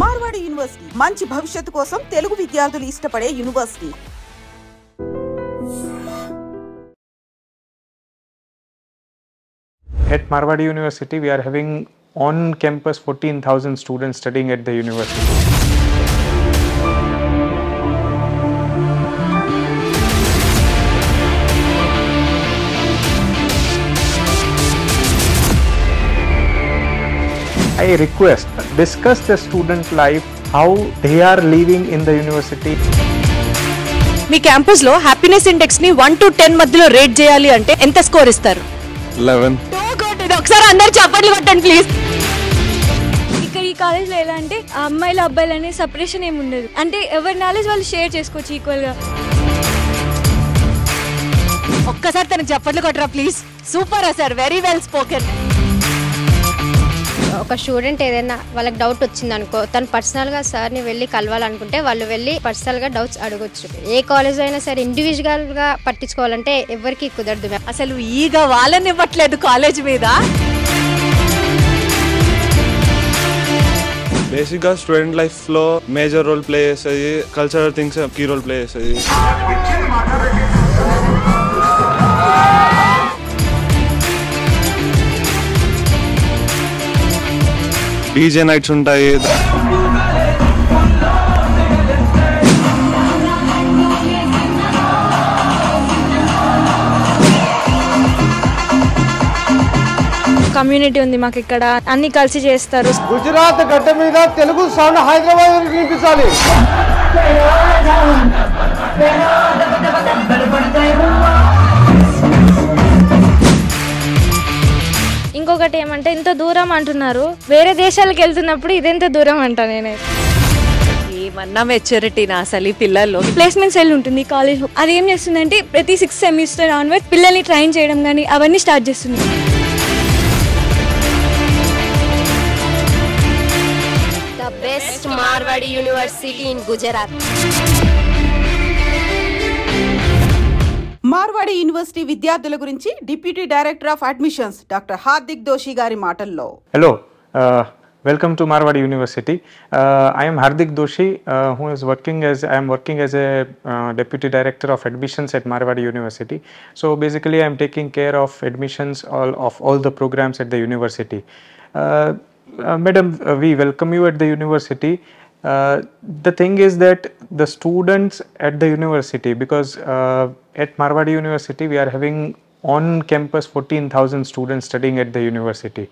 Marwadi university మంచి భవిష్యత్తు కోసం తెలుగు విద్యార్థులు ఇష్టపడే university. At Marwadi University, we are having on campus 14,000 students studying at the university. I request, discuss the student life, how they are living in the university. Me campus లో happiness index ని 1 to 10 మధ్యలో rate చేయాలి అంటే ఎంత score ఇస్తారు? 11. ఒకసారి అందరు చప్పట్లు కొట్టండి ప్లీజ్. ఇక్కడ ఈ కాలేజ్లో ఎలా అంటే అమ్మాయిలు అబ్బాయిలు అనే సపరేషన్ ఏమి ఉండదు, అంటే ఎవరి నాలెడ్జ్ వాళ్ళు షేర్ చేసుకోవచ్చు ఈక్వల్ గా. ఒక్కసారి తనకు చప్పట్లు కొట్టరా please. Super sir, very well spoken. ఒక స్టూడెంట్ ఏదైనా వాళ్ళకి డౌట్ వచ్చింది అనుకో, తను పర్సనల్గా సార్ని వెళ్ళి కలవాలనుకుంటే వాళ్ళు వెళ్ళి పర్సనల్గా డౌట్స్ అడగొచ్చు. ఏ కాలేజ్ అయినా సరే ఇండివిజువల్గా పట్టించుకోవాలంటే ఎవరికి కుదరదు. అసలు ఈగా వాళ్ళని ఇవ్వట్లేదు కాలేజ్ మీద. బేసిక్గా స్టూడెంట్ లైఫ్లో మేజర్ రోల్ ప్లే చేస్తుంది, cultural things key role play చేస్తుంది. డీజే నైట్స్ ఉంటాయి. కమ్యూనిటీ ఉంది మాకు ఇక్కడ, అన్ని కలిసి చేస్తారు. గుజరాత్ గడ్డ మీద తెలుగు సౌండ్ హైదరాబాద్ వినిపించాలి. ఇంకొకటి ఏమంటే ఇంత దూరం అంటున్నారు, వేరే దేశాలకు వెళ్తున్నప్పుడు ఇదెంత దూరం అంట. నేనైతే ఏమన్నా మెచ్యూరిటీ నా అసలు ఈ పిల్లల్లో. ప్లేస్మెంట్ సెల్ ఉంటుంది కాలేజ్లో, అది ఏం చేస్తుందంటే ప్రతి 6 సెమిస్టర్ ఆన్వర్డ్ పిల్లల్ని ట్రైన్ చేయడం కానీ అవన్నీ స్టార్ట్ చేస్తుంది. The best Marwadi university in Gujarat. Marwadi university విద్యార్థుల గురించి deputy director of admissions doctor Hardik Doshi గారి మాటల్లో. Hello, welcome to Marwadi University. I am Hardik Doshi, who is working as a deputy director of admissions at Marwadi University. So basically, I am taking care of admissions of all the programs at the university. Madam, we welcome you at the university. The thing is that the students at the university, because at Marwadi University we are having on campus 14,000 students studying at the university.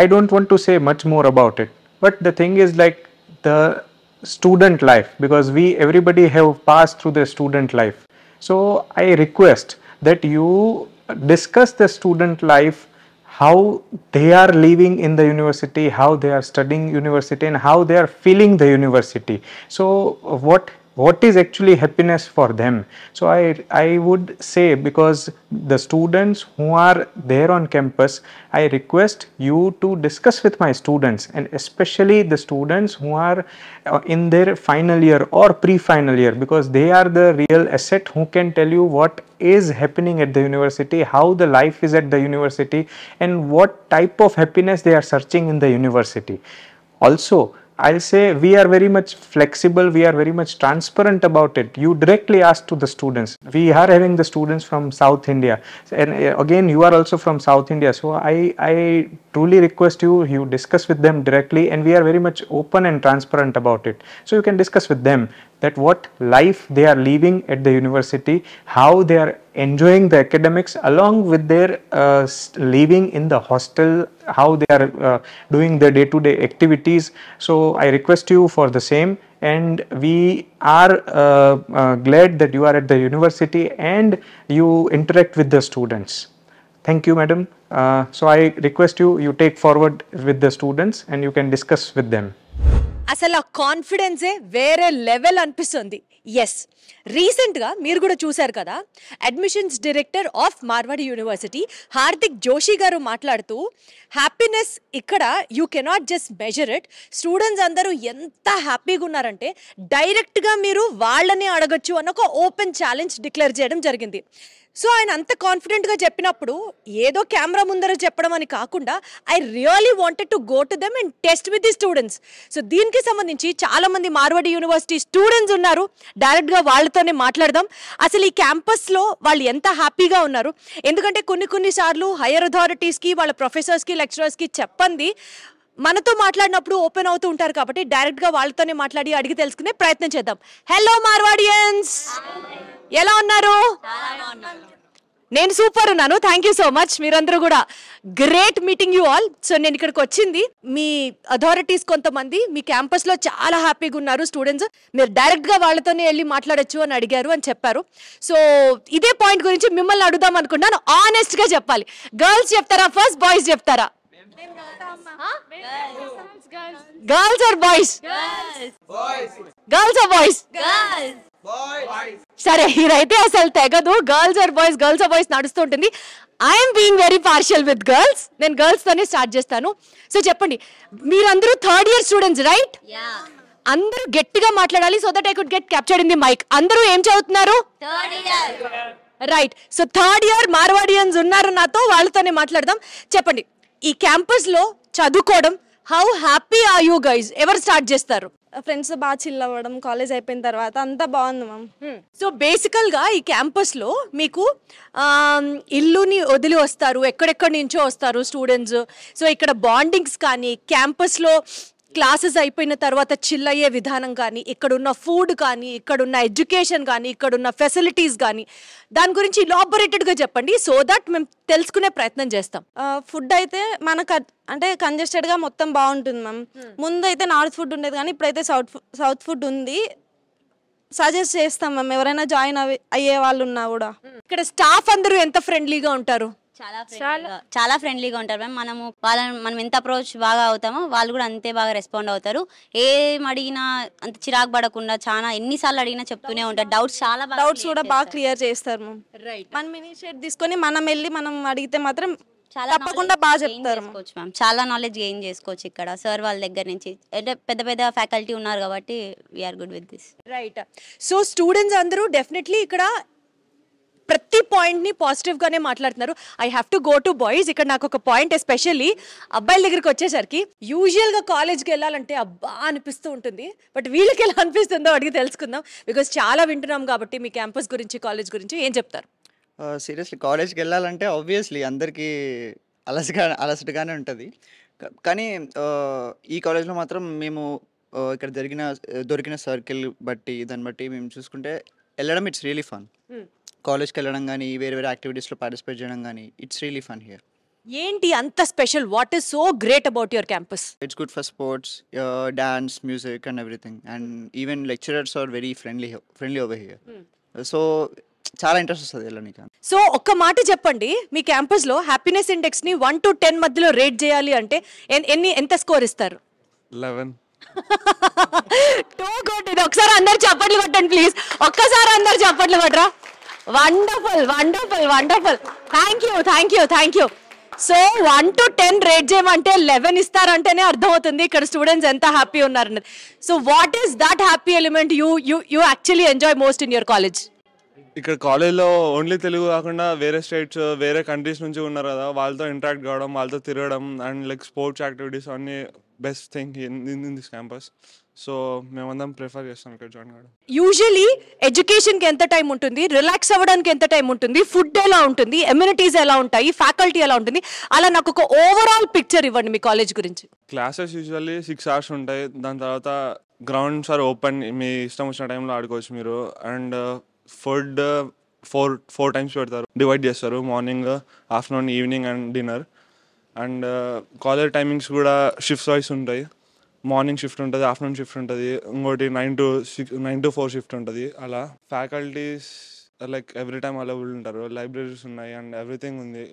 I don't want to say much more about it, but the thing is like the student life, because everybody have passed through the student life. So I request that you discuss the student life, how they are living in the university, how they are studying university, and how they are feeling the university. So what is actually happiness for them. So I would say, because the students who are there on campus, I request you to discuss with my students, and especially the students who are in their final year or pre-final year, because they are the real asset who can tell you what is happening at the university, how the life is at the university, and what type of happiness they are searching in the university. Also, I'll say we are very much flexible, we are very much transparent about it. You directly ask to the students. We are having the students from South India, and again you are also from South India. So I truly request you discuss with them directly, and we are very much open and transparent about it. So you can discuss with them that what life they are living at the university, how they are enjoying the academics along with their living in the hostel, how they are doing their day-to-day activities. So I request you for the same, and we are glad that you are at the university and you interact with the students. Thank you, madam. So I request you take forward with the students and you can discuss with them. అసలు ఆ కాన్ఫిడెన్సే వేరే level అనిపిస్తుంది. Yes, రీసెంట్గా మీరు కూడా చూశారు కదా, admissions director of Marwadi university Hardik Joshi గారు మాట్లాడుతూ హ్యాపీనెస్ ఇక్కడ you cannot just measure it. Students అందరూ ఎంత హ్యాపీగా ఉన్నారంటే డైరెక్ట్గా మీరు వాళ్ళని అడగచ్చు అన్న ఒక ఓపెన్ ఛాలెంజ్ డిక్లేర్ చేయడం జరిగింది. సో ఆయన అంత కాన్ఫిడెంట్గా చెప్పినప్పుడు ఏదో కెమెరా ముందర చెప్పడం అని కాకుండా I really wanted to go to them and test with the students. So దీనికి సంబంధించి చాలామంది మార్వాడి యూనివర్సిటీ స్టూడెంట్స్ ఉన్నారు. డైరెక్ట్గా వాళ్ళతోనే మాట్లాడదాం. అసలు ఈ క్యాంపస్లో వాళ్ళు ఎంత హ్యాపీగా ఉన్నారు. ఎందుకంటే కొన్నిసార్లు హైయర్ అథారిటీస్కి వాళ్ళ ప్రొఫెసర్స్కి లెక్చరర్స్కి చెప్పండి మనతో మాట్లాడినప్పుడు ఓపెన్ అవుతూ ఉంటారు. కాబట్టి డైరెక్ట్గా వాళ్ళతోనే మాట్లాడి అడిగి తెలుసుకునే ప్రయత్నం చేద్దాం. హలో మార్వాడియన్స్, ఎలా ఉన్నారు? నేను సూపర్ ఉన్నాను. Thank you so much. మీరందరూ కూడా great meeting you all. So నేను ఇక్కడికి వచ్చింది మీ అథారిటీస్ కొంతమంది మీ క్యాంపస్లో చాలా హ్యాపీగా ఉన్నారు స్టూడెంట్స్, మీరు డైరెక్ట్గా వాళ్ళతోనే వెళ్ళి మాట్లాడచ్చు అని అడిగారు అని చెప్పారు. సో ఇదే పాయింట్ గురించి మిమ్మల్ని అడుగుదాం అనుకున్నాను. ఆనెస్ట్గా చెప్పాలి. గర్ల్స్ చెప్తారా ఫస్ట్, బాయ్స్ చెప్తారా? Girls or boys? Girls or boys? సరే, ఇదైతే అసలు తెగదు. Girls or boys, girls or boys నడుస్తూ ఉంటుంది. I'm being very partial with girls. నేను గర్ల్స్ తోనే స్టార్ట్ చేస్తాను. సో చెప్పండి, మీరందరూ థర్డ్ ఇయర్ స్టూడెంట్స్ రైట్? అందరూ గట్టిగా మాట్లాడాలి so that I could get captured in the mic. అందరూ ఏం చదువుతున్నారు? Right. So third year Marwadians ఉన్నారు నాతో, వాళ్ళతోనే మాట్లాడదాం. చెప్పండి, ఈ క్యాంపస్ లో చదువుకోవడం how happy are you guys? ఎవరు స్టార్ట్ చేస్తారు? ఫ్రెండ్స్ బాగా చిల్ అవ్వడం, కాలేజ్ అయిపోయిన తర్వాత అంతా బాగుంది మ్యామ్. సో బేసికల్గా ఈ క్యాంపస్లో మీకు ఇల్లుని వదిలి వస్తారు, ఎక్కడెక్కడి నుంచో వస్తారు స్టూడెంట్స్. సో ఇక్కడ బాండింగ్స్ కానీ, క్యాంపస్లో క్లాసెస్ అయిపోయిన తర్వాత చిల్ అయ్యే విధానం కానీ, ఇక్కడున్న ఫుడ్ కానీ, ఇక్కడున్న ఎడ్యుకేషన్ కానీ, ఇక్కడున్న ఫెసిలిటీస్ కానీ, దాని గురించి ఇలాబొరేటెడ్గా చెప్పండి సో దట్ మేము తెలుసుకునే ప్రయత్నం చేస్తాం. ఫుడ్ అయితే మనకు అంటే కంజెస్టెడ్గా మొత్తం బాగుంటుంది మ్యామ్. ముందు అయితే నార్త్ ఫుడ్ ఉండేది కానీ ఇప్పుడైతే సౌత్ ఫుడ్ ఉంది. సజెస్ట్ చేస్తాం మ్యామ్ ఎవరైనా జాయిన్ అయ్యే వాళ్ళు ఉన్నా కూడా. ఇక్కడ స్టాఫ్ అందరూ ఎంత ఫ్రెండ్లీగా ఉంటారు? చాలా ఫ్రెండ్లీగా ఉంటారు మ్యామ్. మనం ఎంత అప్రోచ్ బాగా అవుతామో వాళ్ళు కూడా అంతే బాగా రెస్పాండ్ అవుతారు. ఏం అడిగినా అంత చిరాకు పడకుండా చాలా ఎన్నిసార్లు అడిగినా చెప్తూనే ఉంటారు. డౌట్స్ కూడా బాగా క్లియర్ చేస్తారు మ్యామ్. మనం ఇనిషియేట్ తీసుకొని మనం వెళ్ళి మనం అడిగితే మాత్రం తప్పకుండా బాగా చెప్తారు మ్యామ్. చాలా నాలెడ్జ్ గెయిన్ చేసుకోవచ్చు ఇక్కడ సార్ వాళ్ళ దగ్గర నుంచి. అంటే పెద్ద పెద్ద ఫ్యాకల్టీ ఉన్నారు కాబట్టి we're good with this. Right. So students అందరూ డెఫినెట్లీ ఇక్కడ ప్రతి పాయింట్ని పాజిటివ్గానే మాట్లాడుతున్నారు. I have to go to boys. ఇక్కడ నాకు ఒక పాయింట్ ఎస్పెషల్లీ అబ్బాయిల దగ్గరికి వచ్చేసరికి యూజువల్గా కాలేజ్కి వెళ్ళాలంటే అబ్బా అనిపిస్తూ ఉంటుంది. బట్ వీళ్ళకి ఎలా అనిపిస్తుందో అడిగి తెలుసుకుందాం. బికాజ్ చాలా వింటున్నాం కాబట్టి మీ క్యాంపస్ గురించి, కాలేజ్ గురించి ఏం చెప్తారు? సీరియస్లీ కాలేజ్కి వెళ్ళాలంటే ఆబ్వియస్లీ అందరికీ అలసటగానే ఉంటుంది. కానీ ఈ కాలేజ్లో మాత్రం మేము ఇక్కడ దొరికిన సర్కిల్ బట్టి దాన్ని బట్టి మేము చూసుకుంటే వెళ్ళడం ఇట్స్ రియలీ ఫన్. కాలేజ్కి వెళ్ళడం కానీ, వేరే వేరే యాక్టివిటీస్లో పార్టిసిపేట్ చేయడం కానీ ఇట్స్ రియలీ ఫన్ హియర్. ఏంటి అంత special? What is so great about your campus? It's good for sports, dance, music and everything. And even lecturers are very friendly over here. So చాలా ఇంట్రెస్ట్ వస్తుంది వెళ్ళడానికి. So ఒక్క మాట చెప్పండి, మీ క్యాంపస్లో happiness ఇండెక్స్ని 1 to 10 మధ్యలో రేట్ చేయాలి అంటే ఎంత స్కోర్ ఇస్తారు? 11. Too good. ఇది ఒకసారి అందరు చప్పట్లు కొట్టండి ప్లీజ్. ఒక్కసారి అందరు చప్పట్లు కొట్టరా. Wonderful wonderful wonderful. Thank you. So 1 to 10 rate చేయమంటే 11 ఇస్తారంటేనే అర్థమవుతుంది ఇక్కడ స్టూడెంట్స్ ఎంత హ్యాపీ ఉన్నారన్నది. So what is that happy element you actually enjoy most in your college? ఇక్కడ కాలేజ్లో ఓన్లీ తెలుగు కాకుండా వేరే స్టేట్స్, వేరే కంట్రీస్ నుంచి ఉన్నారు కదా, వాళ్ళతో ఇంటరాక్ట్ కావడం, వాళ్ళతో తిరగడం అండ్ లైక్ స్పోర్ట్స్ యాక్టివిటీస్ అన్నీ best thing in this campus. So మేమందరం ప్రిఫర్ చేస్తాం ఇక్కడ జాయిన్ కావడం. యూజువలీ ఎడ్యుకేషన్కి ఎంత టైం ఉంటుంది, రిలాక్స్ అవ్వడానికి ఎంత టైం ఉంటుంది, ఫుడ్ ఎలా ఉంటుంది, ఎమ్యూనిటీస్ ఎలా ఉంటాయి, ఫ్యాకల్టీ ఎలా ఉంటుంది, అలా నాకు ఒక ఓవరాల్ పిక్చర్ ఇవ్వండి మీ కాలేజ్ గురించి. క్లాసెస్ యూజువల్లీ 6 hours ఉంటాయి. దాని తర్వాత గ్రౌండ్స్ ఆర్ ఓపెన్, మీ ఇష్టం వచ్చిన టైంలో ఆడుకోవచ్చు మీరు. అండ్ ఫుడ్ 4 times పెడతారు, డివైడ్ చేస్తారు, morning, afternoon, evening and dinner. And college timings కూడా షిఫ్ట్స్ వైస్ ఉంటాయి. మార్నింగ్ షిఫ్ట్ ఉంటుంది, ఆఫ్టర్నూన్ షిఫ్ట్ ఉంటుంది, ఇంకోటి 9 to 4 షిఫ్ట్ ఉంటుంది. అలా faculties like every time available ఉంటారు. లైబ్రరీస్ ఉన్నాయి అండ్ ఎవ్రీథింగ్ ఉంది,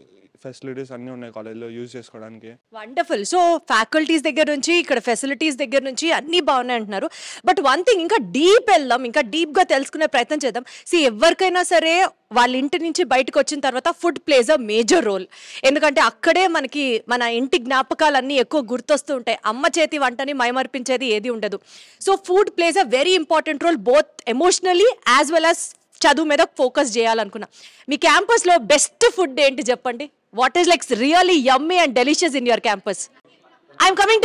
ఫెసిలిటీస్ అన్నీ ఉన్నాయి కాలేజ్లో యూజ్ చేసుకోవడానికి. వండర్ఫుల్. సో ఫ్యాకల్టీస్ దగ్గర నుంచి ఇక్కడ ఫెసిలిటీస్ దగ్గర నుంచి అన్నీ బాగున్నాయి అంటున్నారు. బట్ వన్ థింగ్, ఇంకా డీప్ వెళ్దాం, ఇంకా డీప్గా తెలుసుకునే ప్రయత్నం చేద్దాం. ఎవరికైనా సరే వాళ్ళ ఇంటి నుంచి బయటకు వచ్చిన తర్వాత food plays a major role. ఎందుకంటే అక్కడే మనకి మన ఇంటి జ్ఞాపకాలన్నీ ఎక్కువ గుర్తొస్తూ ఉంటాయి. అమ్మ చేతి వంటని మైమర్పించేది ఏది ఉండదు. So food plays a very important role both emotionally as well as చదువు మీద ఫోకస్ చేయాలనుకున్నా. మీ క్యాంపస్లో బెస్ట్ ఫుడ్ ఏంటి చెప్పండి? What is like really yummy and delicious in your campus? I'm coming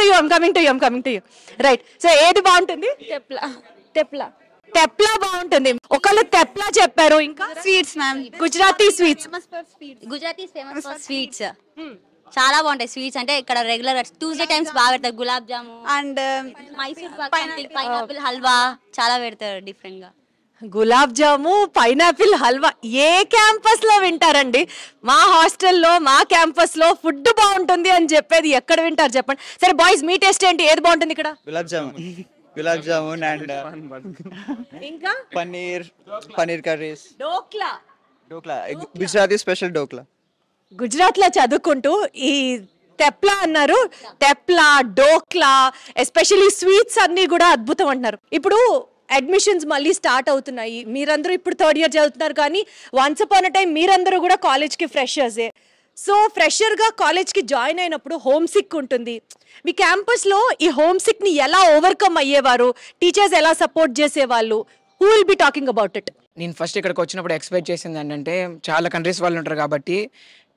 to you. Right. So ఏది బాగుంటుంది? తెప్లా బాగుంటుంది. ఒకళ్ళు తెప్లా చెప్పారు. ఇంకా sweets ma'am, Gujarati sweets. Gujarati famous for sweets. చాలా బాగుంటాయి స్వీట్స్. అంటే ఇక్కడ రెగ్యులర్ ట్యూస్డే టైమ్స్ బాగా పెడతారు. గులాబ్ జాము అండ్ మైసూర్ పైనాపిల్ హల్వా చాలా పెడతారు డిఫరెంట్ గా. గులాబ్ జాము, పైనాపిల్ హల్వా ఏ క్యాంపస్ లో వింటారండి? మా హాస్టల్లో, మా క్యాంపస్ లో ఫుడ్ బాగుంటుంది అని చెప్పేది ఎక్కడ వింటారు చెప్పండి? సరే బాయ్స్, మీ టేస్ట్ ఏంటి? ఏది బాగుంటుంది ఇక్కడ? గులాబ్ జామున్ అండ్ ఇంకా పన్నీర్ కర్రీస్, డోక్లా. గుజరాతీ స్పెషల్ డోక్లా. గుజరాత్ లో చదువుకుంటూ ఈ తెప్లా అన్నారు. తెప్లా, డోక్లా, ఎస్పెషల్లీ స్వీట్స్ అన్ని కూడా అద్భుతం అంటున్నారు. ఇప్పుడు అడ్మిషన్స్ మళ్ళీ స్టార్ట్ అవుతున్నాయి. మీరందరూ ఇప్పుడు థర్డ్ ఇయర్ చదువుతున్నారు, కానీ వన్స్ అపాన్ అ టైం మీరందరూ కూడా కాలేజ్కి ఫ్రెషర్సే. సో ఫ్రెషర్గా కాలేజ్కి జాయిన్ అయినప్పుడు హోమ్ సిక్ ఉంటుంది. మీ క్యాంపస్లో ఈ హోమ్ సిక్ని ఎలా ఓవర్కమ్ అయ్యేవారు? టీచర్స్ ఎలా సపోర్ట్ చేసేవాళ్ళు? Who will be talking about it? నేను ఫస్ట్ ఇక్కడికి వచ్చినప్పుడు ఎక్స్పెక్ట్ చేసింది ఏంటంటే, చాలా కంట్రీస్ వాళ్ళు ఉంటారు కాబట్టి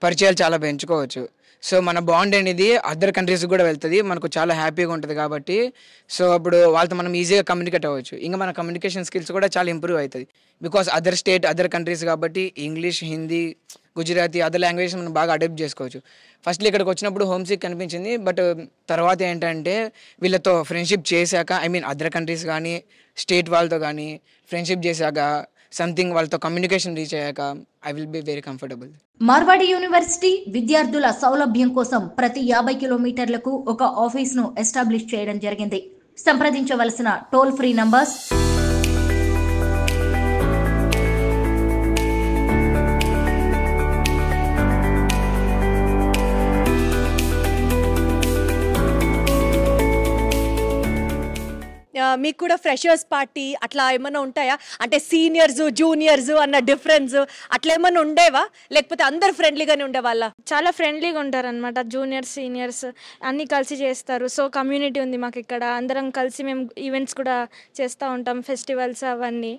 పరిచయాలు చాలా పెంచుకోవచ్చు. సో మన బాండ్ అనేది అదర్ కంట్రీస్కి కూడా వెళ్తుంది, మనకు చాలా హ్యాపీగా ఉంటుంది కాబట్టి. సో అప్పుడు వాళ్ళతో మనం ఈజీగా కమ్యూనికేట్ అవ్వచ్చు. ఇంకా మన కమ్యూనికేషన్ స్కిల్స్ కూడా చాలా ఇంప్రూవ్ అవుతుంది. Because other state, other countries కాబట్టి English, Hindi, Gujarati, other languages మనం బాగా అడాప్ట్ చేసుకోవచ్చు. ఫస్ట్లో ఇక్కడికి వచ్చినప్పుడు హోమ్ సిక్ అనిపించింది. బట్ తర్వాత ఏంటంటే వీళ్ళతో ఫ్రెండ్షిప్ చేశాక, అదర్ కంట్రీస్ కానీ స్టేట్ వాళ్ళతో కానీ ఫ్రెండ్షిప్ చేశాక, సంథింగ్ వాళ్ళతో కమ్యూనికేషన్ రీచ్ అయ్యాక I will be very comfortable. Marwadi university విద్యార్థుల సౌలభ్యం కోసం ప్రతి 50 కిలోమీటర్లకు ఒక ఆఫీస్ను ఎస్టాబ్లిష్ చేయడం జరిగింది. సంప్రదించవలసిన టోల్ ఫ్రీ నంబర్స్ మీకు కూడా ఫ్రెషర్స్ పార్టీ అట్లా ఏమైనా ఉంటాయా? అంటే సీనియర్స్, జూనియర్స్ అన్న డిఫరెన్స్ అట్లా ఏమైనా ఉండేవా? లేకపోతే అందరు ఫ్రెండ్లీగానే ఉండేవాళ్ళ? చాలా ఫ్రెండ్లీగా ఉంటారు అనమాట. జూనియర్స్, సీనియర్స్ అన్నీ కలిసి చేస్తారు. సో కమ్యూనిటీ ఉంది మాకు ఇక్కడ. అందరం కలిసి మేము ఈవెంట్స్ కూడా చేస్తూ ఉంటాం, ఫెస్టివల్స్ అవన్నీ.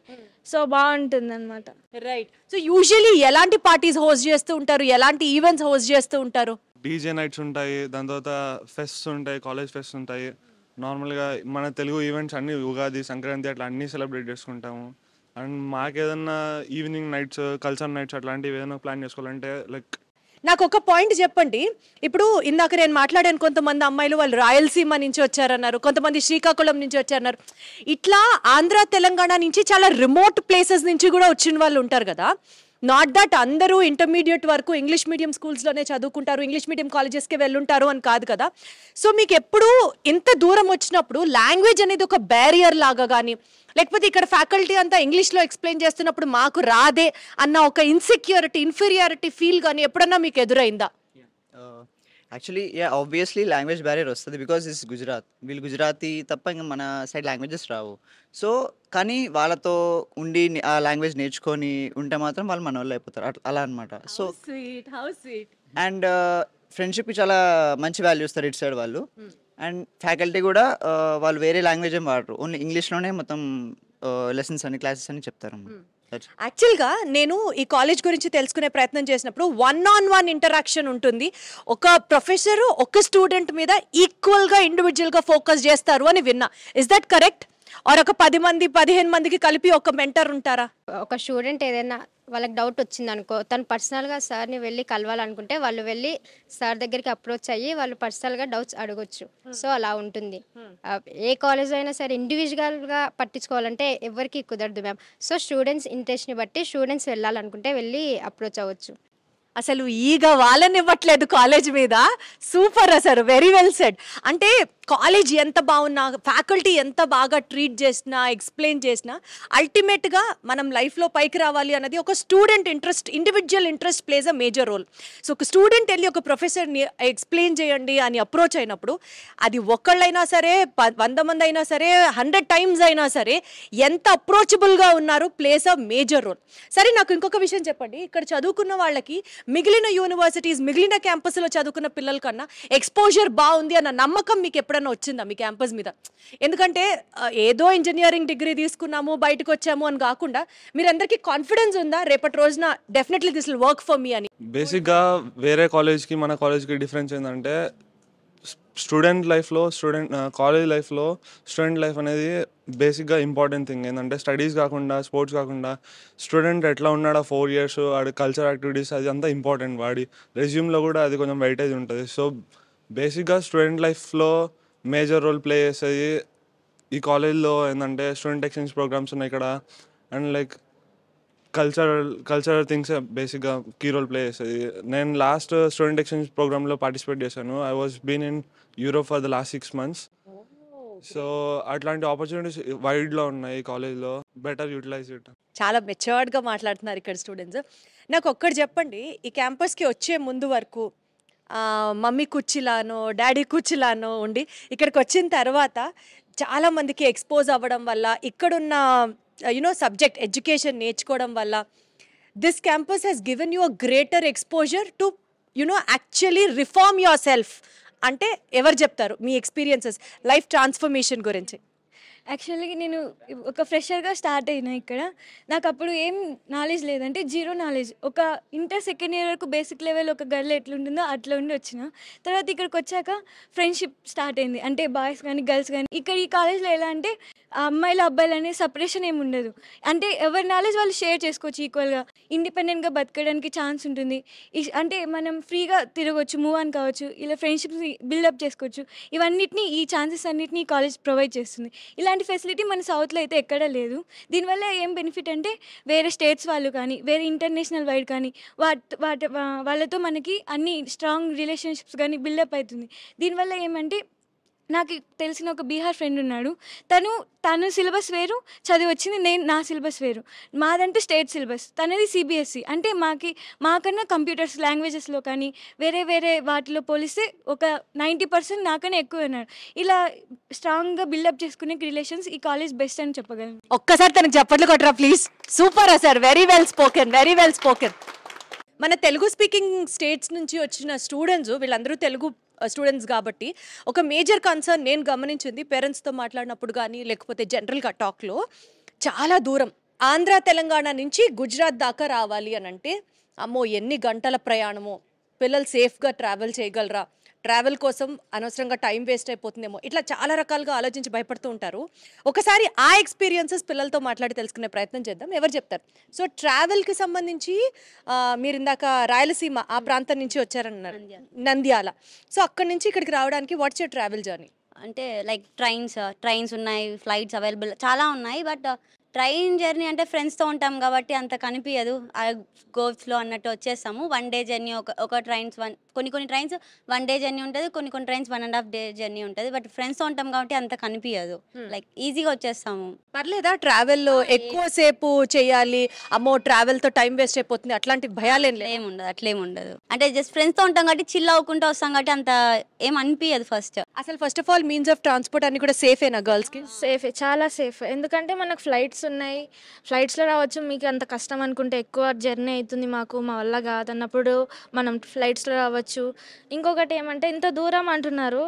సో బాగుంటుంది అనమాట. రైట్. సో యూజువలీ ఎలాంటి పార్టీస్ హోస్ట్ చేస్తూ ఉంటారు? ఎలాంటి ఈవెంట్స్ హోస్ట్ చేస్తూ ఉంటారు? డీజే నైట్స్ ఉంటాయి, దాని తర్వాత ఫెస్ట్ ఉంటాయి, కాలేజ్ ఫెస్ట్ ఉంటాయి. నార్మల్గా మన తెలుగు ఈవెంట్స్ అన్నీ, ఉగాది, సంక్రాంతి అట్లా అన్నీ సెలబ్రేట్ చేసుకుంటాము. అండ్ మాకేదన్నా ఈవినింగ్ నైట్స్, కల్చర్ నైట్స్ అట్లాంటివి ఏదైనా ప్లాన్ చేసుకోవాలంటే లైక్. నాకు ఒక పాయింట్ చెప్పండి. ఇప్పుడు ఇందాక నేను మాట్లాడాను, కొంతమంది అమ్మాయిలు వాళ్ళు రాయలసీమ నుంచి వచ్చారన్నారు, కొంతమంది శ్రీకాకుళం నుంచి వచ్చారన్నారు. ఇట్లా ఆంధ్ర, తెలంగాణ నుంచి చాలా రిమోట్ ప్లేసెస్ నుంచి కూడా వచ్చిన వాళ్ళు ఉంటారు కదా. నాట్ దట్ అందరూ ఇంటర్మీడియట్ వరకు ఇంగ్లీష్ మీడియం స్కూల్స్లోనే చదువుకుంటారు, ఇంగ్లీష్ మీడియం కాలేజెస్కే వెళ్ళుంటారు అని కాదు కదా. సో మీకు ఎప్పుడు ఇంత దూరం వచ్చినప్పుడు లాంగ్వేజ్ అనేది ఒక బ్యారియర్ లాగా కానీ, లేకపోతే ఇక్కడ ఫ్యాకల్టీ అంతా ఇంగ్లీష్లో ఎక్స్ప్లెయిన్ చేస్తున్నప్పుడు మాకు రాదే అన్న ఒక ఇన్ఫీరియారిటీ ఫీల్ కానీ ఎప్పుడన్నా మీకు ఎదురైందా? యాక్చువల్లీ ఆబ్వియస్లీ లాంగ్వేజ్ బ్యారియర్ వస్తుంది. బికాజ్ ఇస్ గుజరాత్, వీళ్ళు గుజరాతీ తప్ప ఇంకా మన సైడ్ లాంగ్వేజెస్ రావు. సో కానీ వాళ్ళతో ఉండి ఆ లాంగ్వేజ్ నేర్చుకొని ఉంటే మాత్రం వాళ్ళు మన వాళ్ళు అయిపోతారు, అలా అనమాట. సో అండ్ ఫ్రెండ్షిప్కి చాలా మంచి వాల్యూ ఇస్తారు ఇటు సైడ్ వాళ్ళు. అండ్ ఫ్యాకల్టీ కూడా వాళ్ళు వేరే లాంగ్వేజ్ ఏం వాడరు, ఓన్లీ ఇంగ్లీష్లోనే మొత్తం లెసన్స్ అని, క్లాసెస్ అని చెప్తారు. యాక్చువల్గా నేను ఈ కాలేజ్ గురించి తెలుసుకునే ప్రయత్నం చేసినప్పుడు 1-on-1 ఇంటరాక్షన్ ఉంటుంది. ఒక ప్రొఫెసర్ ఒక స్టూడెంట్ మీద ఈక్వల్గా ఇండివిజువల్గా ఫోకస్ చేస్తారు అని విన్నా. Is that correct? ఆర్ ఒక 10 మంది 15 మందికి కలిపి ఒక మెంటర్ ఉంటారా? ఒక స్టూడెంట్ ఏదైనా వాళ్ళకి డౌట్ వచ్చింది అనుకో, తను పర్సనల్గా సార్ని వెళ్ళి కలవాలనుకుంటే వాళ్ళు వెళ్ళి సార్ దగ్గరికి అప్రోచ్ అయ్యి వాళ్ళు పర్సనల్గా డౌట్స్ అడగొచ్చు. సో అలా ఉంటుంది. ఏ కాలేజ్ అయినా సరే ఇండివిజువల్గా పట్టించుకోవాలంటే ఎవరికి కుదరదు మ్యామ్. సో స్టూడెంట్స్ ఇంట్రెస్ట్ని బట్టి స్టూడెంట్స్ వెళ్ళాలనుకుంటే వెళ్ళి అప్రోచ్ అవ్వచ్చు. అసలు ఈగ వాళ్ళని ఇవ్వట్లేదు కాలేజ్ మీద. సూపర్, అసలు వెరీ వెల్ సెడ్. అంటే కాలేజ్ ఎంత బాగున్నా, ఫ్యాకల్టీ ఎంత బాగా ట్రీట్ చేసినా, ఎక్స్ప్లెయిన్ చేసినా, అల్టిమేట్గా మనం లైఫ్లో పైకి రావాలి అన్నది ఒక student interest, individual interest plays a major role. So ఒక స్టూడెంట్ వెళ్ళి ఒక ప్రొఫెసర్ని ఎక్స్ప్లెయిన్ చేయండి అని అప్రోచ్ అయినప్పుడు, అది ఒకళ్ళైనా సరే, 100 మంది అయినా సరే, 100 times అయినా సరే, ఎంత అప్రోచబుల్గా ఉన్నారు ప్లేస్ అ మేజర్ రోల్. సరే, నాకు ఇంకొక విషయం చెప్పండి. ఇక్కడ చదువుకున్న వాళ్ళకి మిగిలిన యూనివర్సిటీస్, మిగిలిన క్యాంపస్లో చదువుకున్న పిల్లల కన్నా ఎక్స్పోజర్ బాగుంది అన్న నమ్మకం మీకు ఎప్పుడైనా ఎప్పుడన్నా వచ్చిందా మీ క్యాంపస్ మీద? ఎందుకంటే ఏదో ఇంజనీరింగ్ డిగ్రీ తీసుకున్నాము బయటకు వచ్చాము అని కాకుండా మీరందరికీ కాన్ఫిడెన్స్ ఉందా రేపటి రోజున definitely this will work for me అని? బేసిక్గా వేరే కాలేజ్కి మన కాలేజ్కి డిఫరెన్స్ ఏంటంటే స్టూడెంట్ లైఫ్లో కాలేజ్ లైఫ్లో స్టూడెంట్ లైఫ్ అనేది బేసిక్గా ఇంపార్టెంట్ థింగ్. ఏంటంటే స్టడీస్ కాకుండా స్పోర్ట్స్ కాకుండా స్టూడెంట్ ఎట్లా ఉన్నాడో 4 years వాడి కల్చర్ యాక్టివిటీస్ అది అంతా ఇంపార్టెంట్. వాడి రెజ్యూమ్లో కూడా అది కొంచెం వెయిటేజ్ ఉంటుంది. సో బేసిక్గా స్టూడెంట్ లైఫ్లో మేజర్ రోల్ ప్లే చేసేది ఈ కాలేజ్లో. ఏంటంటే స్టూడెంట్ ఎక్స్చేంజ్ ప్రోగ్రామ్స్ ఉన్నాయి ఇక్కడ, అండ్ లైక్ కల్చరల్ థింగ్స్ బేసిక్గా కీ రోల్ ప్లే చేస్తుంది. నేను లాస్ట్ స్టూడెంట్ ఎక్స్చేంజ్ ప్రోగ్రామ్లో పార్టిసిపేట్ చేశాను. I was been in Europe for the last 6 months. So అట్లాంటి ఆపర్చునిటీస్ వైడ్లో ఉన్నాయి కాలేజ్లో, బెటర్ యూటిలైజ్ ఇట్. చాలా మెచ్యూర్డ్గా మాట్లాడుతున్నారు ఇక్కడ స్టూడెంట్స్. నాకు ఒక్కటి చెప్పండి, ఈ క్యాంపస్కి వచ్చే ముందు వరకు మమ్మీ కుర్చీలానో డాడీ కుర్చీలానో ఉండి ఇక్కడికి వచ్చిన తర్వాత చాలామందికి ఎక్స్పోజ్ అవ్వడం వల్ల, ఇక్కడున్న సబ్జెక్ట్ ఎడ్యుకేషన్ నేర్చుకోవడం వల్ల this campus has given you a greater exposure to actually reform your self. అంటే ఎవరు చెప్తారు మీ ఎక్స్పీరియన్సెస్ లైఫ్ ట్రాన్స్ఫర్మేషన్ గురించి? యాక్చువల్లీ నేను ఒక ఫ్రెషర్గా స్టార్ట్ అయినా ఇక్కడ. నాకు అప్పుడు ఏం నాలెడ్జ్ లేదంటే జీరో నాలెడ్జ్. ఒక ఇంటర్ సెకండ్ ఇయర్ వరకు బేసిక్ లెవెల్ ఒక గర్ల్ ఎట్లుంటుందో అట్లా ఉండి వచ్చిన. తర్వాత ఇక్కడికి వచ్చాక ఫ్రెండ్షిప్ స్టార్ట్ అయింది. అంటే బాయ్స్ కానీ గర్ల్స్ కానీ. ఇక్కడ ఈ కాలేజ్లో ఎలా అంటే అమ్మాయిలు అబ్బాయిలు అనే సపరేషన్ ఏమి ఉండదు. అంటే ఎవరి నాలెడ్జ్ వాళ్ళు షేర్ చేసుకోవచ్చు ఈక్వల్గా. ఇండిపెండెంట్గా బతకడానికి ఛాన్స్ ఉంటుంది. అంటే మనం ఫ్రీగా తిరగవచ్చు, మూవ్ ఆన్ కావచ్చు, ఇలా ఫ్రెండ్షిప్స్ బిల్డప్ చేసుకోవచ్చు. ఇవన్నిటిని ఈ ఛాన్సెస్ అన్నిటిని ఈ కాలేజ్ ప్రొవైడ్ చేస్తుంది. ఇలాంటి ఫెసిలిటీ మన సౌత్లో అయితే ఎక్కడా లేదు. దీనివల్ల ఏం బెనిఫిట్ అంటే వేరే స్టేట్స్ వాళ్ళు కానీ వేరే ఇంటర్నేషనల్ వైడ్ కానీ వాళ్ళతో మనకి అన్ని స్ట్రాంగ్ రిలేషన్షిప్స్ కానీ బిల్డప్ అవుతుంది. దీనివల్ల ఏమంటే నాకు తెలిసిన ఒక బీహార్ ఫ్రెండ్ ఉన్నాడు. తను సిలబస్ వేరు చదివి వచ్చింది, నా సిలబస్ వేరు. మాదంటే స్టేట్ సిలబస్, తనది సిబిఎస్ఈ. అంటే మాకన్నా కంప్యూటర్స్ లాంగ్వేజెస్లో కానీ వేరే వాటిలో పోలిస్తే ఒక 90% నాకన్నా ఎక్కువ ఉన్నాడు. ఇలా స్ట్రాంగ్గా బిల్డప్ చేసుకునే రిలేషన్స్ ఈ కాలేజ్ బెస్ట్ అని చెప్పగలను. ఒక్కసారి తనకు చప్పట్లు కొట్టరా please. Super sir, very well spoken, very well spoken. మన తెలుగు స్పీకింగ్ స్టేట్స్ నుంచి వచ్చిన స్టూడెంట్స్, వీళ్ళందరూ తెలుగు స్టూడెంట్స్ కాబట్టి ఒక మేజర్ కన్సర్న్ నేను గమనించింది పేరెంట్స్తో మాట్లాడినప్పుడు కానీ లేకపోతే జనరల్గా టాక్లో, చాలా దూరం ఆంధ్ర తెలంగాణ నుంచి గుజరాత్ దాకా రావాలి అని అంటే అమ్మో ఎన్ని గంటల ప్రయాణమో, పిల్లలు సేఫ్గా ట్రావెల్ చేయగలరా, ట్రావెల్ కోసం అనవసరంగా టైం వేస్ట్ అయిపోతుందేమో, ఇట్లా చాలా రకాలుగా ఆలోచించి భయపడుతూ ఉంటారు. ఒకసారి ఆ ఎక్స్పీరియన్సెస్ పిల్లలతో మాట్లాడి తెలుసుకునే ప్రయత్నం చేద్దాం. ఎవరు చెప్తారు? సో ట్రావెల్కి సంబంధించి మీరు ఇందాక రాయలసీమ ఆ ప్రాంతం నుంచి వచ్చారన్నారు, నంద్యాల. సో అక్కడి నుంచి ఇక్కడికి రావడానికి వాట్స్ యువర్ ట్రావెల్ జర్నీ? అంటే లైక్ ట్రైన్స్ ఉన్నాయి, ఫ్లైట్స్ అవైలబుల్ చాలా ఉన్నాయి. బట్ ట్రైన్ జర్నీ అంటే ఫ్రెండ్స్తో ఉంటాం కాబట్టి అంత కనిపించదు. గో ఫ్లో అన్నట్టు వచ్చేస్తాము. 1 day జర్నీ. ఒక ట్రైన్స్ కొన్ని ట్రైన్స్ 1 day జర్నీ ఉంటుంది, కొన్ని ట్రైన్స్ 1.5 day జర్నీ ఉంటుంది. బట్ ఫ్రెండ్స్తో ఉంటాం కాబట్టి అంత కనిపించదు, లైక్ ఈజీగా వచ్చేస్తాము. పర్లేదా ట్రావెల్లో ఎక్కువసేపు చేయాలి, అమ్మో ట్రావెల్తో టైం వేస్ట్ అయిపోతుంది అట్లాంటి భయాలు ఏముండదు, అట్లేముండదు. అంటే జస్ట్ ఫ్రెండ్స్తో ఉంటాం కాబట్టి చిల్ అవ్వకుండా వస్తాం కాబట్టి అంత ఏం అనిపించదు. First of all means of transport అన్ని కూడా సేఫేనా గర్ల్స్కి? సేఫే, చాలా సేఫ్. ఎందుకంటే మనకు ఫ్లైట్స్ ఉన్నాయి, ఫ్లైట్స్లో రావచ్చు. మీకు అంత కష్టం అనుకుంటే ఎక్కువ జర్నీ అవుతుంది, మా వల్ల కాదన్నప్పుడు మనం ఫ్లైట్స్లో రావచ్చు. ఇంకొకటి ఏమంటే ఇంత దూరం అంటున్నారు,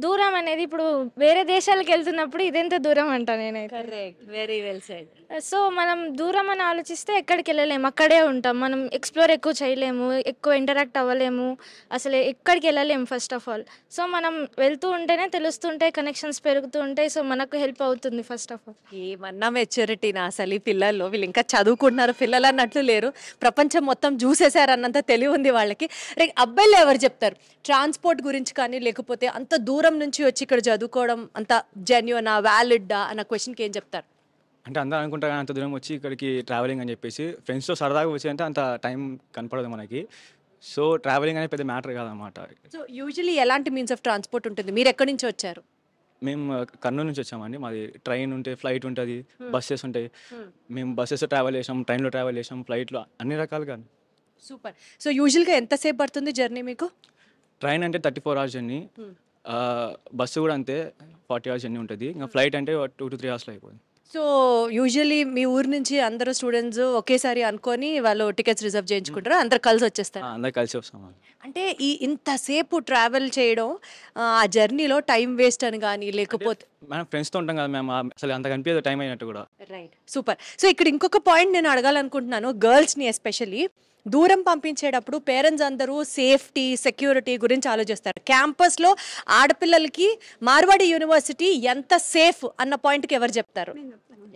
దూరం అనేది ఇప్పుడు వేరే దేశాలకు వెళ్తున్నప్పుడు ఇదెంత దూరం అంటా నేనైతే. Correct, very well said. So మనం దూరం అని ఆలోచిస్తే ఎక్కడికి వెళ్ళలేము, అక్కడే ఉంటాం. మనం ఎక్స్ప్లోర్ ఎక్కువ చేయలేము, ఎక్కువ ఇంటరాక్ట్ అవ్వలేము, అసలు ఎక్కడికి వెళ్ళలేము ఫస్ట్ ఆఫ్ ఆల్. సో మనం వెళ్తూ ఉంటేనే తెలుస్తుంటాయి, కనెక్షన్స్ పెరుగుతూ ఉంటాయి. సో మనకు హెల్ప్ అవుతుంది ఫస్ట్ ఆఫ్ ఆల్. ఏమన్నా మెచ్యూరిటీనా అసలు ఈ పిల్లల్లో? వీళ్ళు ఇంకా చదువుకుంటున్నారు, పిల్లలు అన్నట్లు లేరు, ప్రపంచం మొత్తం చూసేశారు అన్నంత తెలివి ఉంది వాళ్ళకి. అబ్బాయిలు ఎవరు చెప్తారు ట్రాన్స్పోర్ట్ గురించి కానీ, లేకపోతే అంత దూరం నుంచి వచ్చి ఇక్కడ చదువుకోవడం అంత జెన్యూనా, వ్యాలిడ్డా అన్న క్వశ్చన్కి ఏం చెప్తారు? అంటే అందరూ అనుకుంటారు అంత దూరం వచ్చి ఇక్కడికి ట్రావెలింగ్ అని చెప్పేసి, ఫ్రెండ్స్తో సరదాగా వచ్చి అంటే అంత టైం కనపడదు మనకి. సో ట్రావెలింగ్ అనేది పెద్ద మ్యాటర్ కాదన్నమాట. సో యూజువల్లీ ఎలాంటి మీన్స్ ఆఫ్ ట్రాన్స్పోర్ట్ ఉంటుంది? మీరు ఎక్కడి నుంచి వచ్చారు? మేము కర్నూలు నుంచి వచ్చామండి. మాది ట్రైన్ ఉంటుంది, ఫ్లైట్ ఉంటుంది, బస్సెస్ ఉంటాయి. మేము బస్సెస్లో ట్రావెల్ చేసాం, ట్రైన్లో ట్రావెల్ చేసాం, ఫ్లైట్లో అన్ని రకాలుగా. సూపర్. సో యూజువల్గా ఎంతసేపు పడుతుంది జర్నీ మీకు? ట్రైన్ అంటే 34 hours జర్నీ, బస్సు కూడా అంతే 40 hours జర్నీ ఉంటుంది. ఇంకా ఫ్లైట్ అంటే 2 to 3 hours అయిపోతుంది. సో యూజువల్లీ మీ ఊరు నుంచి అందరూ స్టూడెంట్స్ ఒకేసారి అనుకొని వాళ్ళు టికెట్స్ రిజర్వ్ చేయించుకుంటారు, అందరు కలిసి వచ్చేస్తారు. అందరు కలిసి వస్తాం. అంటే ఈ ఇంతసేపు ట్రావెల్ చేయడం ఆ జర్నీలో టైం వేస్ట్ అని కానీ లేకపోతే మనం ఫ్రెండ్స్తో ఉంటాం కదా మేము, అసలు అంత కనిపించదు టైం అయినట్టు కూడా. Right, super. సో ఇక్కడ ఇంకొక పాయింట్ నేను అడగాలనుకుంటున్నాను, గర్ల్స్ని ఎస్పెషల్లీ దూరం పంపించేటప్పుడు పేరెంట్స్ అందరూ సేఫ్టీ సెక్యూరిటీ గురించి ఆలోచిస్తారు. క్యాంపస్లో ఆడపిల్లలకి మార్వాడి యూనివర్సిటీ ఎంత సేఫ్ అన్న పాయింట్కి ఎవరు చెప్తారు?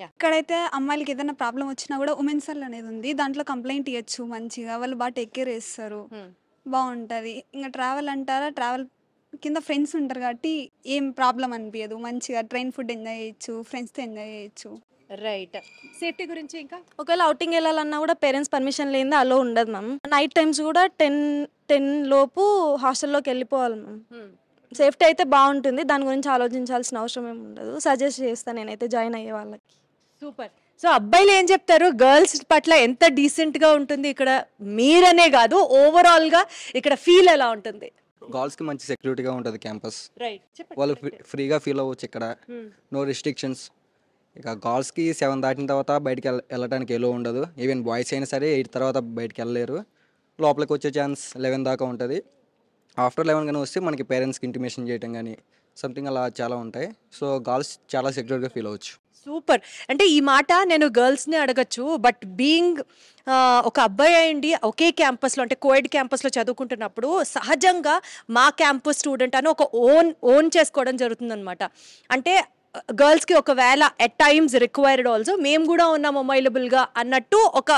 ఇక్కడైతే అమ్మాయిలకి ఏదైనా ప్రాబ్లం వచ్చినా కూడా ఉమెన్ సెల్ అనేది ఉంది, దాంట్లో కంప్లైంట్ ఇవ్వచ్చు, మంచిగా వాళ్ళు బాగా టేక్ కేర్ చేస్తారు, బాగుంటుంది. ఇంకా ట్రావెల్ అంటారా, ట్రావెల్ కింద ఫ్రెండ్స్ ఉంటారు కాబట్టి ఏం ప్రాబ్లం అనిపించదు, మంచిగా ట్రైన్ ఫుడ్ ఎంజాయ్ చేయొచ్చు, ఫ్రెండ్స్తో ఎంజాయ్ చేయొచ్చు. రైట్. సేఫ్టీ గురించి ఇంకా ఒకవేళ అవుటింగ్ వెళ్ళాలన్నా కూడా పేరెంట్స్ పర్మిషన్ లేనిదే అలో ఉండదు మ్యామ్. నైట్ టైమ్స్ కూడా 10 లోపు హాస్టల్లోకి వెళ్ళిపోవాలి మ్యామ్. సేఫ్టీ అయితే బాగుంటుంది, దాని గురించి ఆలోచించాల్సిన అవసరం ఏమి ఉండదు. సజెస్ట్ చేస్తాను నేనైతే జాయిన్ అయ్యే వాళ్ళకి. సూపర్. సో అబ్బాయిలు ఏం చెప్తారు, గర్ల్స్ పట్ల ఎంత డీసెంట్గా ఉంటుంది ఇక్కడ, మీరనే కాదు ఓవరాల్గా ఇక్కడ ఫీల్ ఎలా ఉంటుంది? గర్ల్స్కి మంచి సెక్యూరిటీగా ఉంటుంది క్యాంపస్, రైట్. వాళ్ళు ఫ్రీగా ఫీల్ అవ్వచ్చు ఇక్కడ, నో రిస్ట్రిక్షన్స్. ఇక గర్ల్స్కి 7 దాటిన తర్వాత బయటికి వెళ్ళడానికి ఎలో ఉండదు, ఈవెన్ బాయ్స్ అయినా సరే 8 తర్వాత బయటికి వెళ్ళలేరు, లోపలికి వచ్చే ఛాన్స్ 11 దాకా ఉంటుంది. ఆఫ్టర్ 11 కానీ వస్తే మనకి పేరెంట్స్కి ఇంటిమేషన్ చేయడం కానీ సంథింగ్ అలా చాలా ఉంటాయి. సో గర్ల్స్ చాలా సెక్యూర్గా ఫీల్ అవ్వచ్చు. సూపర్. అంటే ఈ మాట నేను గర్ల్స్ని అడగచ్చు, బట్ బీయింగ్ ఒక అబ్బాయి అయ్యండి ఒకే క్యాంపస్లో అంటే కోఎడ్ క్యాంపస్లో చదువుకుంటున్నప్పుడు సహజంగా మా క్యాంపస్ స్టూడెంట్ అని ఒక ఓన్ చేసుకోవడం జరుగుతుందన్నమాట. అంటే గర్ల్స్కి ఒకవేళ ఎట్ టైమ్స్ రిక్వైర్డ్ ఆల్సో మేము కూడా ఉన్నాం అవైలబుల్గా అన్నట్టు ఒక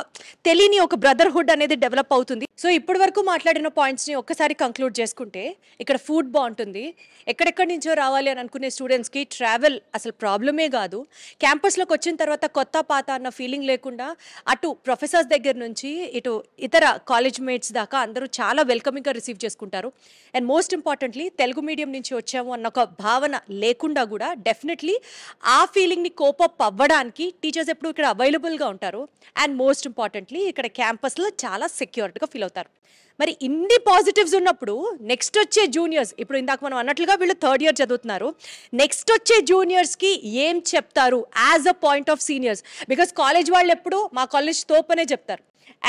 తెలియని ఒక బ్రదర్హుడ్ అనేది డెవలప్ అవుతుంది. సో ఇప్పటి వరకు మాట్లాడిన పాయింట్స్ని ఒక్కసారి కంక్లూడ్ చేసుకుంటే ఇక్కడ ఫుడ్ బాగుంటుంది, ఎక్కడెక్కడి నుంచో రావాలి అని అనుకునే స్టూడెంట్స్కి ట్రావెల్ అసలు ప్రాబ్లమే కాదు, క్యాంపస్లోకి వచ్చిన తర్వాత కొత్త పాత అన్న ఫీలింగ్ లేకుండా అటు ప్రొఫెసర్స్ దగ్గర నుంచి ఇటు ఇతర కాలేజ్ మేట్స్ దాకా అందరూ చాలా వెల్కమింగ్గా రిసీవ్ చేసుకుంటారు. And most importantly Telugu medium నుంచి వచ్చాము అన్న ఒక భావన లేకుండా కూడా డెఫినెట్లీ ఆ ఫీలింగ్ని కోపప్ అవ్వడానికి టీచర్స్ ఎప్పుడు ఇక్కడ అవైలబుల్గా ఉంటారు. అండ్ మోస్ట్ ఇంపార్టెంట్లీ ఇక్కడ క్యాంపస్లో చాలా సెక్యూర్డ్గా ఫీల్ అవుతారు. మరి ఇన్ని పాజిటివ్స్ ఉన్నప్పుడు నెక్స్ట్ వచ్చే జూనియర్స్, ఇప్పుడు ఇందాక మనం అన్నట్లుగా వీళ్ళు 3rd ఇయర్ చదువుతున్నారు, నెక్స్ట్ వచ్చే జూనియర్స్కి ఏం చెప్తారు as a point of seniors? Because college వాళ్ళు ఎప్పుడు మా కాలేజ్ తోపనే చెప్తారు,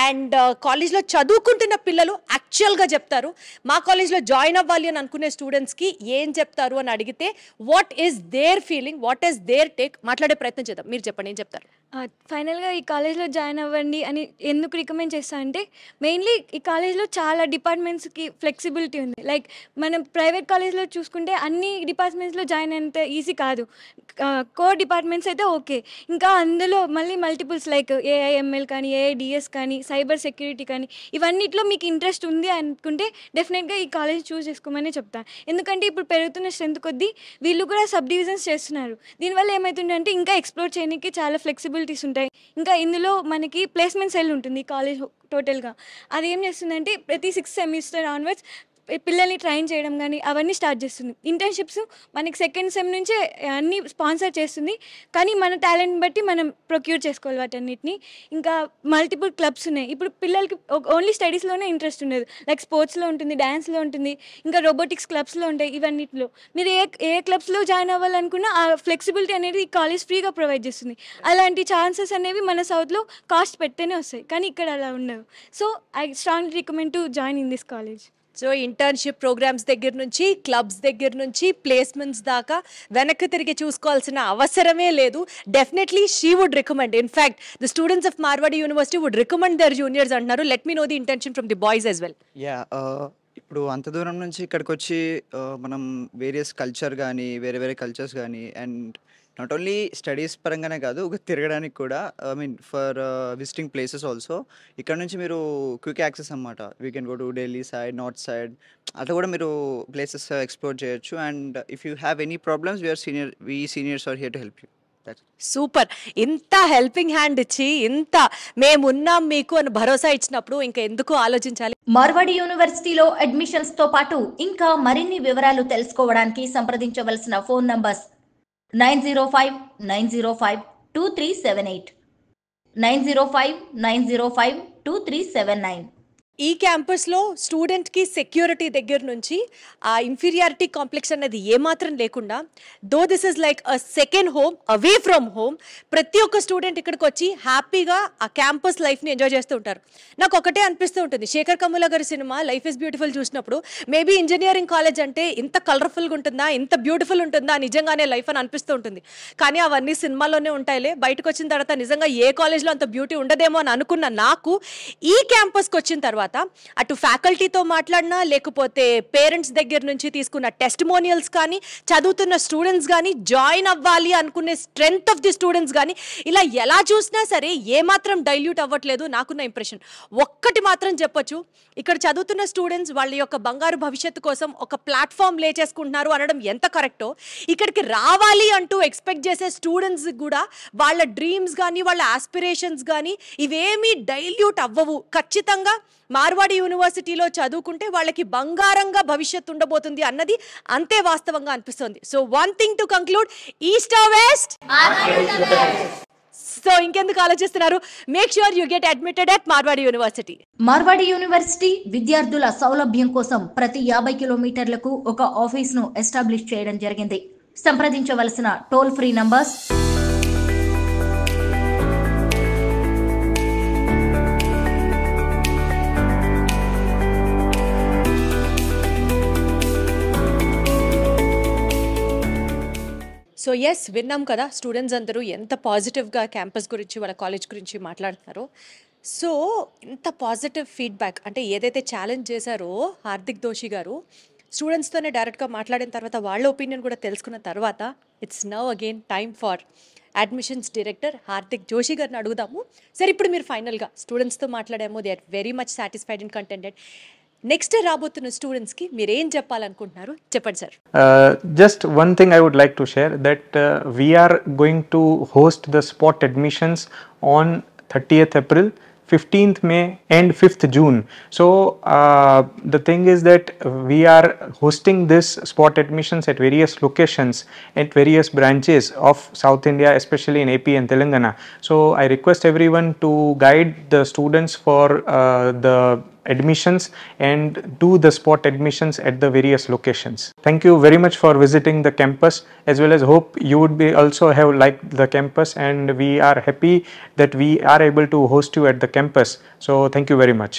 అండ్ కాలేజ్లో చదువుకుంటున్న పిల్లలు యాక్చువల్గా చెప్తారు. మా కాలేజ్లో జాయిన్ అవ్వాలి అని అనుకునే స్టూడెంట్స్కి ఏం చెప్తారు అని అడిగితే what is their feeling, what is their take, మాట్లాడే ప్రయత్నం చేద్దాం. మీరు చెప్పండి, ఏం చెప్తారు? ఫైనల్గా ఈ కాలేజ్లో జాయిన్ అవ్వండి అని ఎందుకు రికమెండ్ చేస్తా అంటే, మెయిన్లీ ఈ కాలేజ్లో చాలా డిపార్ట్మెంట్స్కి ఫ్లెక్సిబిలిటీ ఉంది. లైక్ మనం ప్రైవేట్ కాలేజ్లో చూసుకుంటే అన్ని డిపార్ట్మెంట్స్లో జాయిన్ అయితే ఈజీ కాదు, కోర్ డిపార్ట్మెంట్స్ అయితే ఓకే, ఇంకా అందులో మళ్ళీ మల్టిపుల్స్ లైక్ ఏఐఎంఎల్ కానీ ఏఐడిఎస్ కానీ సైబర్ సెక్యూరిటీ కానీ ఇవన్నిట్లో మీకు ఇంట్రెస్ట్ ఉంది అనుకుంటే డెఫినెట్గా ఈ కాలేజ్ చూస్ చేసుకోమని చెప్తాను. ఎందుకంటే ఇప్పుడు పెరుగుతున్న స్ట్రెంత్ కొద్దీ వీళ్ళు కూడా సబ్ డివిజన్స్ చేస్తున్నారు. దీనివల్ల ఏమవుతుంది అంటే ఇంకా ఎక్స్ప్లోర్ చేయడానికి చాలా ఫ్లెక్సిబిలిటీస్ ఉంటాయి. ఇంకా ఇందులో మనకి ప్లేస్మెంట్ సెల్ ఉంటుంది ఈ కాలేజ్ టోటల్గా. అది ఏం చేస్తుందంటే ప్రతి 6 సెమిస్టర్ ఆన్వర్డ్స్ పిల్లల్ని ట్రైన్ చేయడం కానీ అవన్నీ స్టార్ట్ చేస్తుంది. ఇంటర్న్షిప్స్ మనకి 2nd సెమ్ నుంచే అన్నీ స్పాన్సర్ చేస్తుంది, కానీ మన టాలెంట్ బట్టి మనం ప్రొక్యూర్ చేసుకోవాలి వాటన్నిటిని. ఇంకా మల్టిపుల్ క్లబ్స్ ఉన్నాయి. ఇప్పుడు పిల్లలకి ఓన్లీ స్టడీస్లోనే ఇంట్రెస్ట్ ఉండదు, లైక్ స్పోర్ట్స్లో ఉంటుంది, డ్యాన్స్లో ఉంటుంది, ఇంకా రోబోటిక్స్ క్లబ్స్లో ఉంటాయి. ఇవన్నిటిలో మీరు ఏ క్లబ్స్లో జాయిన్ అవ్వాలనుకున్నా ఆ ఫ్లెక్సిబిలిటీ అనేది ఈ కాలేజ్ ఫ్రీగా ప్రొవైడ్ చేస్తుంది. అలాంటి ఛాన్సెస్ అనేవి మన సౌత్లో కాస్ట్ పెడితేనే వస్తాయి, కానీ ఇక్కడ అలా ఉండవు. So I strongly recommend to join in this college. So internship programmes దగ్గర నుంచి క్లబ్స్ దగ్గర నుంచి ప్లేస్మెంట్స్ దాకా వెనక్కి తిరిగి చూసుకోవాల్సిన అవసరమే లేదు. Definitely she would recommend, in fact the students of Marwadi university would recommend their juniors అంటున్నారు. Let me know the intention from the boys as well. ఇప్పుడు అంత దూరం నుంచి ఇక్కడికి వచ్చి మనం వేరియస్ కల్చర్ కానీ వేరే కల్చర్స్ కానీ అండ్ నాట్ ఓన్లీ స్టడీస్ పరంగానే కాదు, ఒక తిరగడానికి కూడా, I mean for visiting places also. ఇక్కడ నుంచి మీరు క్విక్ యాక్సెస్ అన్నమాట. We can go to Delhi side, north side, అట్లా కూడా మీరు ప్లేసెస్ ఎక్స్ప్లోర్ చేయొచ్చు. And if you have any problems we seniors are here to help you. Super. ఇంత helping hand ఇచ్చి ఇంత మేమున్నాం మీకు అని భరోసా ఇచ్చినప్పుడు ఇంకా ఎందుకు ఆలోచించాలి? మార్వాడి యూనివర్సిటీలో అడ్మిషన్స్ తో పాటు ఇంకా మరిన్ని వివరాలు తెలుసుకోవడానికి సంప్రదించవలసిన ఫోన్ నంబర్స్ 9059052378, 9059052379. ఈ క్యాంపస్లో స్టూడెంట్కి సెక్యూరిటీ దగ్గర నుంచి ఆ ఇన్ఫీరియారిటీ కాంప్లెక్స్ అనేది ఏమాత్రం లేకుండా, though this is like a second home away from home, ప్రతి ఒక్క స్టూడెంట్ ఇక్కడికి వచ్చి హ్యాపీగా ఆ క్యాంపస్ లైఫ్ని ఎంజాయ్ చేస్తూ ఉంటారు. నాకు ఒకటే అనిపిస్తూ ఉంటుంది, శేఖర్ కమ్ముల గారి సినిమా లైఫ్ ఇస్ బ్యూటిఫుల్ చూసినప్పుడు మేబీ ఇంజనీరింగ్ కాలేజ్ అంటే ఇంత కలర్ఫుల్గా ఉంటుందా, ఇంత బ్యూటిఫుల్ ఉంటుందా, నిజంగానే లైఫ్ అని అనిపిస్తూ ఉంటుంది. కానీ అవన్నీ సినిమాలోనే ఉంటాయిలే, బయటకు వచ్చిన తర్వాత నిజంగా ఏ కాలేజ్లో అంత బ్యూటీ ఉండదేమో అని అనుకున్న నాకు ఈ క్యాంపస్కి వచ్చిన తర్వాత అటు ఫ్యాకల్టీతో మాట్లాడినా, లేకపోతే పేరెంట్స్ దగ్గర నుంచి తీసుకున్న టెస్టిమోనియల్స్ కానీ, చదువుతున్న స్టూడెంట్స్ కానీ, జాయిన్ అవ్వాలి అనుకునే స్ట్రెంగ్త్ ఆఫ్ ది స్టూడెంట్స్ కానీ, ఇలా ఎలా చూసినా సరే ఏమాత్రం డైల్యూట్ అవ్వట్లేదు నాకున్న ఇంప్రెషన్. ఒక్కటి మాత్రం చెప్పొచ్చు, ఇక్కడ చదువుతున్న స్టూడెంట్స్ వాళ్ళ యొక్క బంగారు భవిష్యత్తు కోసం ఒక ప్లాట్ఫామ్ లే చేసుకుంటున్నారు అనడం ఎంత కరెక్టో, ఇక్కడికి రావాలి అంటూ ఎక్స్పెక్ట్ చేసే స్టూడెంట్స్ కూడా వాళ్ళ డ్రీమ్స్ కానీ, వాళ్ళ ఆస్పిరేషన్స్ కానీ ఇవేమీ డైల్యూట్ అవ్వవు. ఖచ్చితంగా మార్వాడి యూనివర్సిటీలో చదువుకుంటే వాళ్ళకి బంగారంగా భవిష్యత్తు ఉండబోతుంది అన్నది అంతే వాస్తవంగా అనిపిస్తుంది. So one thing to conclude, east or west. So ఇంకెందుకు ఆలోచిస్తున్నారు, make sure you get admitted at Marwadi university. Marwadi university విద్యార్థుల సౌలభ్యం కోసం ప్రతి 50 కిలోమీటర్లకు ఒక ఆఫీస్ ను ఎస్టాబ్లిష్ చేయడం జరిగింది. సంప్రదించవలసిన toll free numbers so yes, విన్నాం కదా స్టూడెంట్స్ అందరూ ఎంత పాజిటివ్గా క్యాంపస్ గురించి, వాళ్ళ కాలేజ్ గురించి మాట్లాడుతున్నారో. సో ఇంత పాజిటివ్ ఫీడ్బ్యాక్, అంటే ఏదైతే ఛాలెంజ్ చేశారో హార్దిక్ దోషి గారు, స్టూడెంట్స్తోనే డైరెక్ట్గా మాట్లాడిన తర్వాత వాళ్ళ ఒపీనియన్ కూడా తెలుసుకున్న తర్వాత it's now again time for admissions director Hardik Joshi గారిని అడుగుదాము. సరే, ఇప్పుడు మీరు ఫైనల్గా స్టూడెంట్స్తో మాట్లాడాము, they are very much satisfied and contented. Next రాబోతున్న స్టూడెంట్స్కి మీరు ఏం చెప్పాలనుకుంటున్నారు, చెప్పండి sir. Just one thing I would like to share, that we are going to host the spot admissions on 30th April, 15th May and 5th June. So the thing is that we are hosting this spot admissions at various locations, at various branches of South India, especially in AP and Telangana. So I request everyone to guide the students for the admissions and do the spot admissions at the various locations. Thank you very much for visiting the campus, as well as hope you would be also have liked the campus, and we are happy that we are able to host you at the campus. So thank you very much.